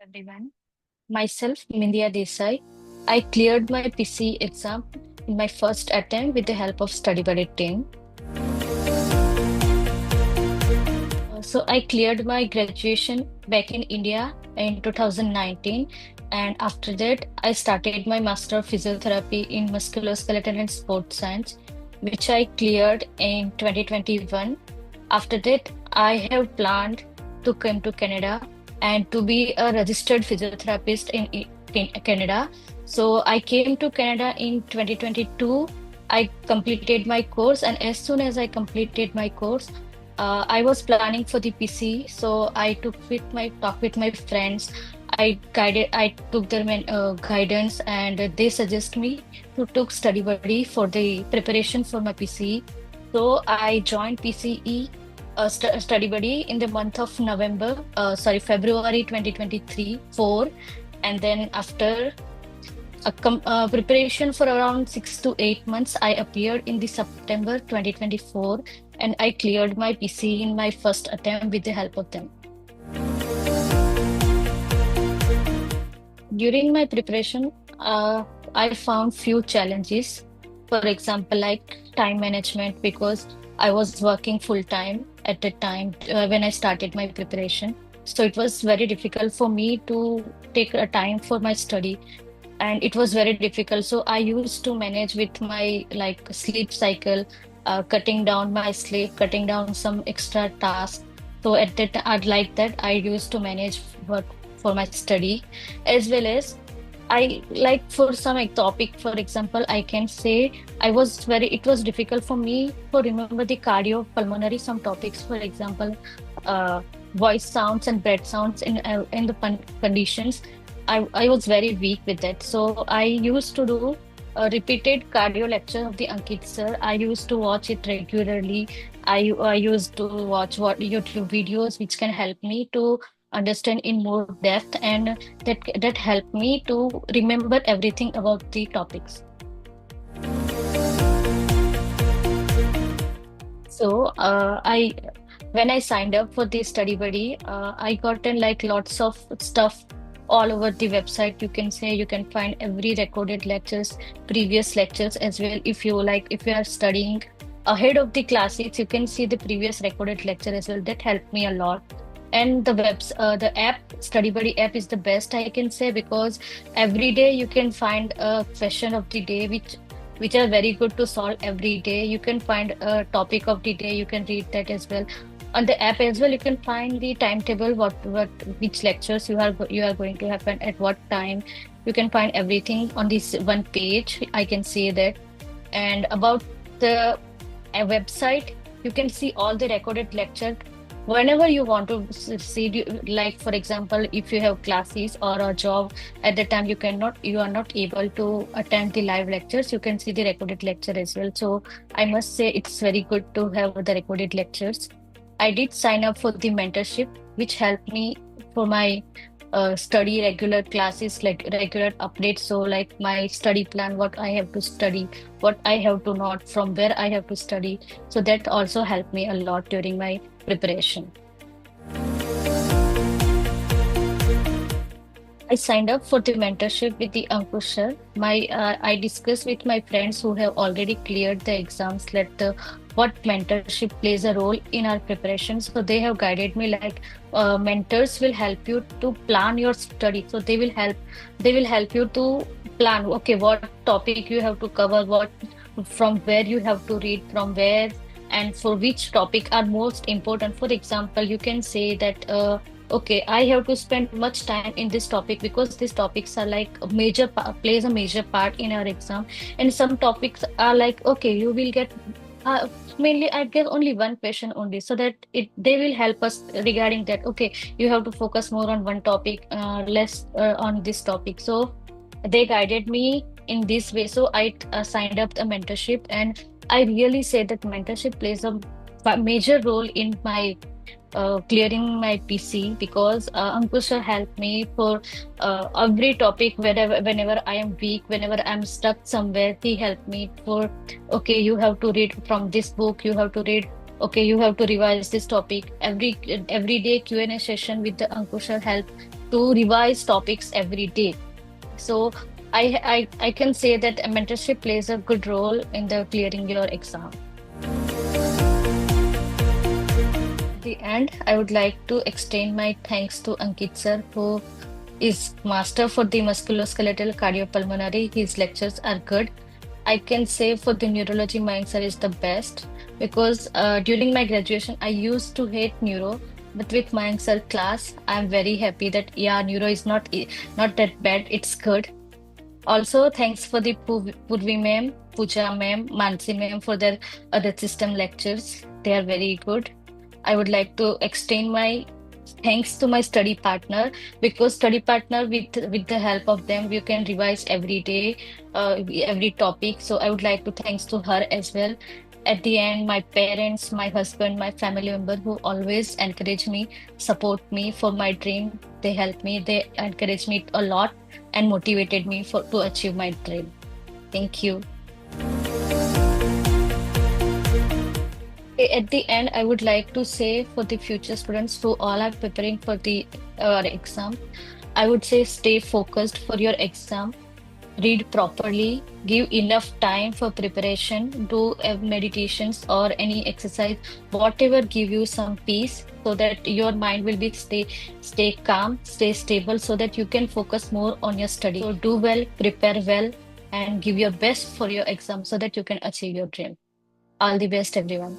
everyone. Myself, Mindya Desai. I cleared my PC exam in my first attempt with the help of Study Buddy team. So I cleared my graduation back in India in 2019, and after that, I started my Master of Physiotherapy in Musculoskeletal and Sports Science, which I cleared in 2021. After that, I have planned to come to Canada and to be a registered physiotherapist in Canada. So I came to Canada in 2022. I completed my course, and as soon as I completed my course, I was planning for the PC, so I took with my talk with my friends. I took their guidance, and they suggest me to took study buddy for the preparation for my PCE. So I joined PCE study buddy in the month of February 2023 4, and then after a preparation for around 6 to 8 months, I appeared in the September 2024, and I cleared my PC in my first attempt with the help of them. During my preparation, I found few challenges. For example, like time management, because I was working full time at the time when I started my preparation. So it was very difficult for me to take a time for my study, and it was very difficult. So I used to manage with my like sleep cycle, cutting down my sleep, cutting down some extra tasks. So at that, I'd like that I used to manage work for my study, as well as I like for some like, topic, for example, I can say it was difficult for me to remember the cardiopulmonary some topics, for example, uh, voice sounds and breath sounds in the conditions. I was very weak with that. So I used to do a repeated cardio lecture of the Ankit sir. I used to watch it regularly. I used to watch what YouTube videos which can help me to understand in more depth, and that helped me to remember everything about the topics. So I when I signed up for the study buddy, I gotten like lots of stuff all over the website. You can say you can find every recorded lectures, previous lectures as well. If you are studying ahead of the classes, you can see the previous recorded lecture as well. That helped me a lot. And the app, Study Buddy app is the best I can say, because every day you can find a question of the day which are very good to solve every day. You can find a topic of the day, you can read that as well. On the app as well, you can find the timetable, what which lectures you are going to happen at what time. You can find everything on this one page. I can say that. And about the website, you can see all the recorded lecture whenever you want to see. Like for example, if you have classes or a job at the time, you are not able to attend the live lectures, you can see the recorded lecture as well. So I must say it's very good to have the recorded lectures. I did sign up for the mentorship, which helped me for my study regular classes, like regular updates. So like my study plan, what I have to study, what I have to not, from where I have to study. So that also helped me a lot during my preparation. I signed up for the mentorship with the Ankush sir. I discussed with my friends who have already cleared the exams that what mentorship plays a role in our preparation. So they have guided me like mentors will help you to plan your study. So they will help you to plan. Okay, what topic you have to cover, what from where you have to read, from where and for which topic are most important. For example, you can say that. Okay, I have to spend much time in this topic because these topics are like a plays a major part in our exam, and some topics are like okay, you will get mainly I get only one question only, so that they will help us regarding that. Okay, you have to focus more on one topic, less on this topic. So they guided me in this way. So I signed up a mentorship, and I really say that mentorship plays a major role in my clearing my PC, because Ankush sir helped me for every topic. Whenever I am weak, whenever I'm stuck somewhere, he helped me for okay, you have to read from this book, you have to read okay, you have to revise this topic. Every day Q&A session with the Ankush help to revise topics every day. So I can say that a mentorship plays a good role in the clearing your exam. At the end, I would like to extend my thanks to Ankit sir, who is master for the musculoskeletal cardiopulmonary. His lectures are good. I can say for the neurology, Mayank sir is the best because during my graduation, I used to hate neuro, but with Mayank sir class, I'm very happy that yeah, neuro is not that bad. It's good. Also, thanks for the Purvi ma'am, Pooja ma'am, Mansi ma'am for their other system lectures. They are very good. I would like to extend my thanks to my study partner because study partner with the help of them we can revise every day, every topic. So I would like to thanks to her as well. At the end, my parents, my husband, my family member who always encourage me, support me for my dream. They help me. They encourage me a lot and motivated me for to achieve my dream. Thank you. At the end, I would like to say for the future students who all are preparing for the exam, I would say stay focused for your exam, read properly, give enough time for preparation, do meditations or any exercise, whatever give you some peace so that your mind will be stay calm, stay stable so that you can focus more on your study. So do well, prepare well, and give your best for your exam so that you can achieve your dream. All the best, everyone.